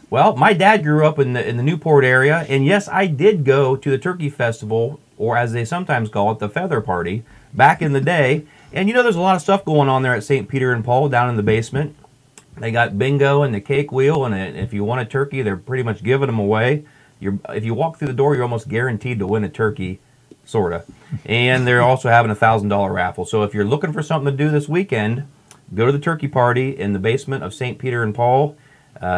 Well, my dad grew up in the Newport area, and yes, I did go to the Turkey Festival, or as they sometimes call it, the Feather Party, back in the day. And there's a lot of stuff going on there at St. Peter and Paul down in the basement. They got bingo and the cake wheel, and if you want a turkey, they're pretty much giving them away. If you walk through the door, you're almost guaranteed to win a turkey. Sort of. And they're also having a $1,000 raffle. So if you're looking for something to do this weekend, go to the turkey party in the basement of St. Peter and Paul,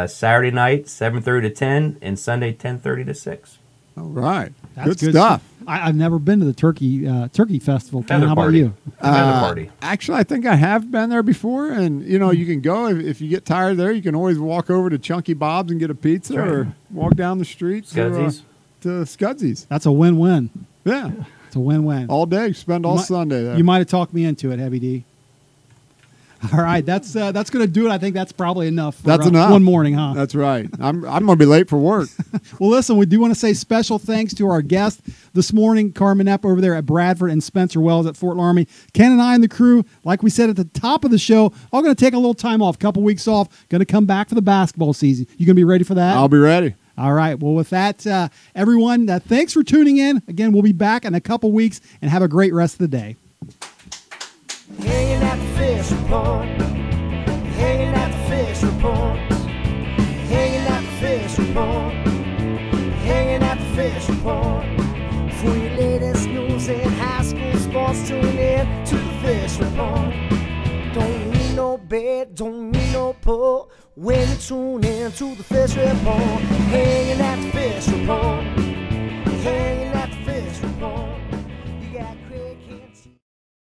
Saturday night, 7:30 to 10, and Sunday, 10:30 to 6. All right. That's good stuff. I've never been to the Turkey Festival. Feather How party. about you? Feather party. Actually, I think I have been there before, and you can go if you get tired there. You can always walk over to Chunky Bob's and get a pizza, or walk down the street to Scudsy's. That's a win-win. Yeah. It's a win-win. All day, spend all Sunday there. You might have talked me into it, Heavy D. All right, that's going to do it. I think that's probably enough for enough. one morning, huh? That's right. I'm going to be late for work. Well, listen, we do want to say special thanks to our guest this morning, Karmen Knepp over there at Bradford, and Spencer Wells at Fort Loramie. Ken and I and the crew, like we said at the top of the show, all going to take a little time off, a couple weeks off, going to come back for the basketball season. You going to be ready for that? I'll be ready. All right. Well, with that, everyone, thanks for tuning in. Again, we'll be back in a couple weeks, and have a great rest of the day. Hanging at the fish report. Hanging at the fish report. Hanging at the fish report. Hanging at the fish report. For your latest news in high school sports, tune in to the fish report. Don't need no bed, don't need no pull. When you tune in to the fish report, hanging